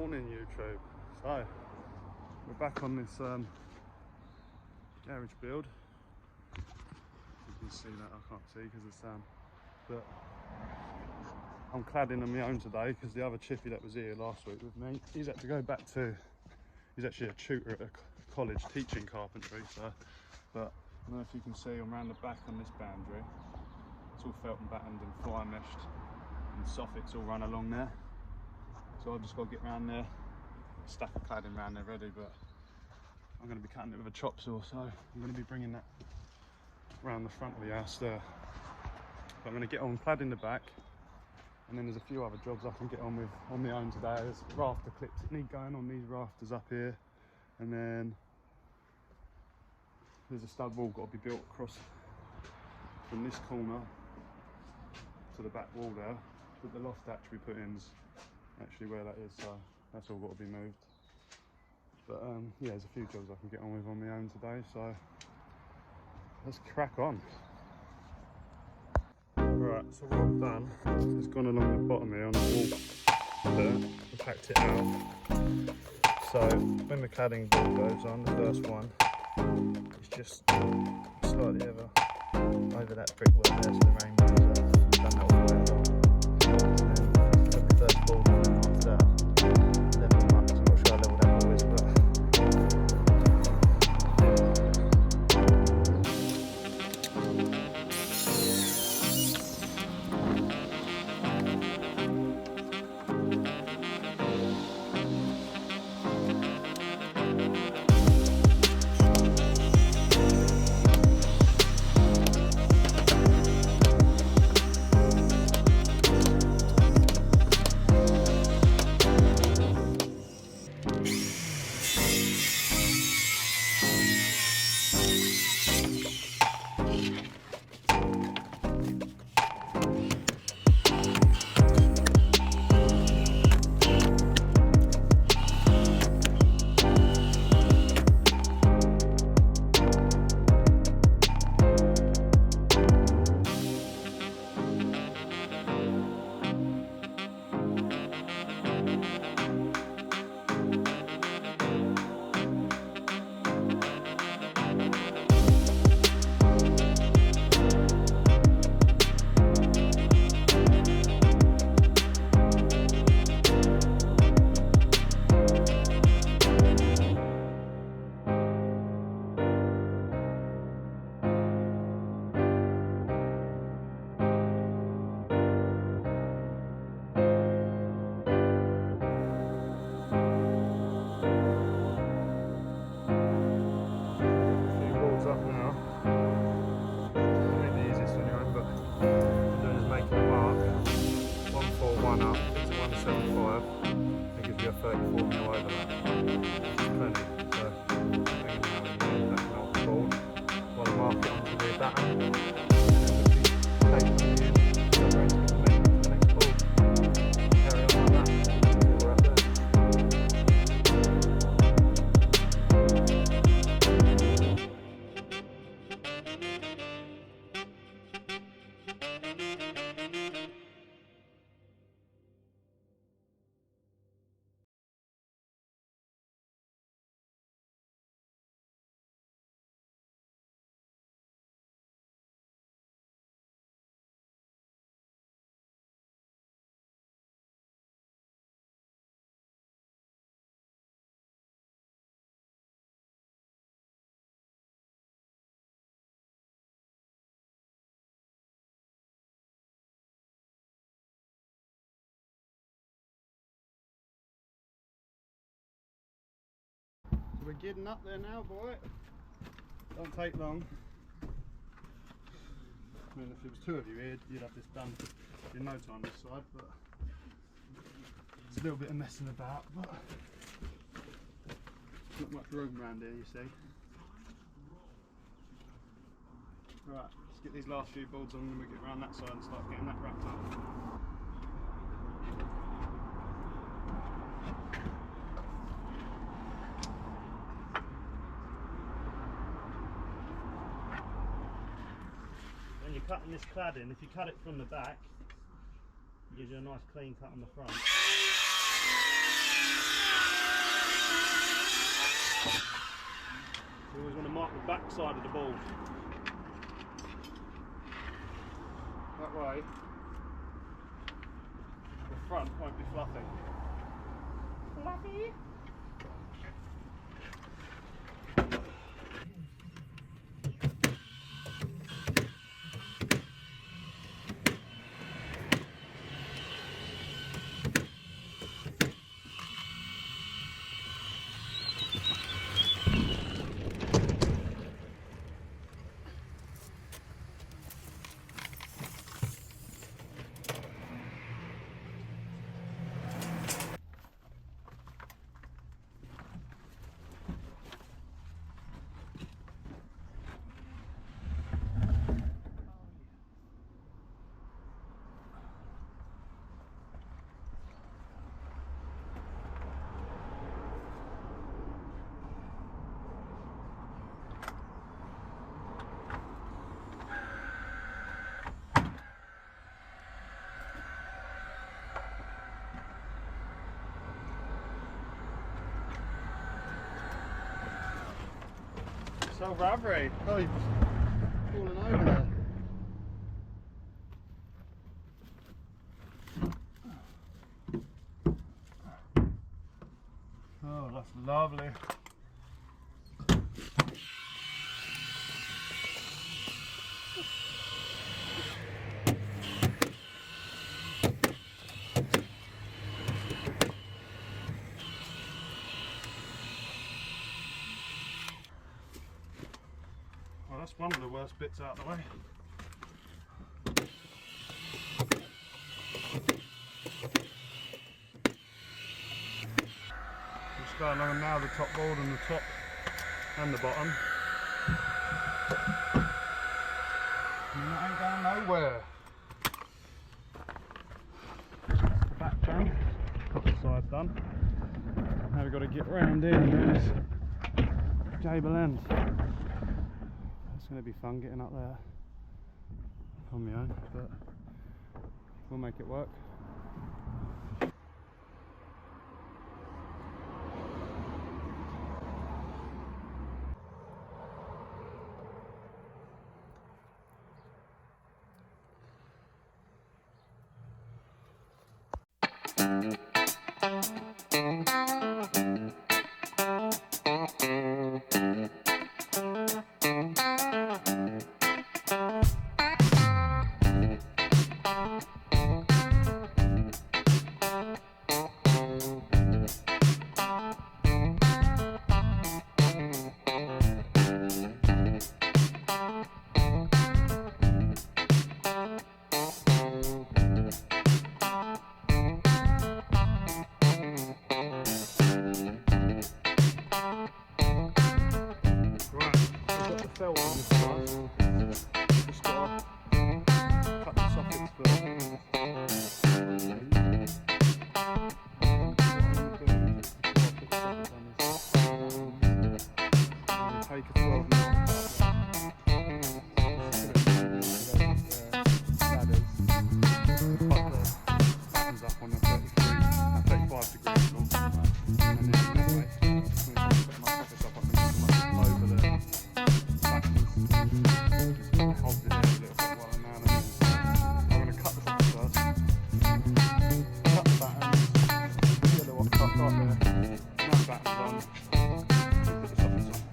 Morning YouTube. So we're back on this garage build. You can see that, I can't see because of the sun, but I'm cladding on my own today because the other chippy that was here last week with me, he's had to go back to, he's actually a tutor at a college teaching carpentry, so, but I don't know if you can see, I'm around the back on this boundary. It's all felt and battened and fly meshed and soffits all run along there. So I've just got to get around there, stack of cladding around there ready, but I'm going to be cutting it with a chop saw, so I'm going to be bringing that around the front of the house there. But I'm going to get on cladding the back, and then there's a few other jobs I can get on with on my own today. There's rafter clips that need going on these rafters up here, and then there's a stud wall got to be built across from this corner to the back wall there, but the loft hatch we put in's actually where that is, so that's all got to be moved. But yeah, there's a few jobs I can get on with on my own today, so let's crack on. Right, so what I've done is gone along the bottom here on the wall there and packed it out. So when the cladding board goes on, the first one is just slightly over that brickwork there so the rain goes up. Done that all the way along. First ball after that, level them up. I'm not sure how level that ball is, but we're getting up there now, boy. Don't take long. I mean, if there was two of you here, you'd have this done in no time this side, but it's a little bit of messing about, but not much room around here, you see. Right, let's get these last few boards on and we get around that side and start getting that wrapped up. When you're cutting this cladding, if you cut it from the back, it gives you a nice clean cut on the front. back side of the ball. That way, the front won't be fluffy. Fluffy? So rubbery. Oh, you're falling over there. Oh, that's lovely. Well, that's one of the worst bits out of the way. Just going along now the top board and the top and the bottom. And that ain't going nowhere. The back done, got the side done. Now we've got to get round here and do this gable end. It's going to be fun getting up there on my own, but we'll make it work. Felt on this one. Just got to cut the sockets first. Take a 12 mil ladders, put the buttons up on the 35 degrees long, and then that way, I'm going to put my sockets up, I can put them over the hold it there a little bit while I'm out of it. I'm going to cut the sockets first, cut the battens, see a little cut right there, snap the battens on, and put the sockets on.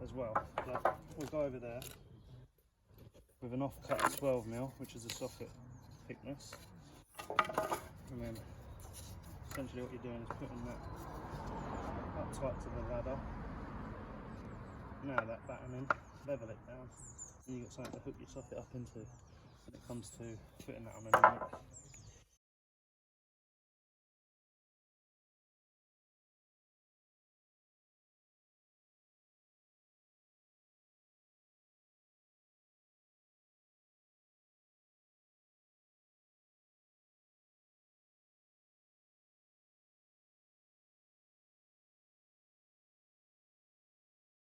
as well. But we'll go over there with an offcut of 12mm, which is the socket thickness, and then essentially what you're doing is putting that up tight to the ladder. Now that batten in, level it down, and you've got something to hook your socket up into when it comes to putting that on an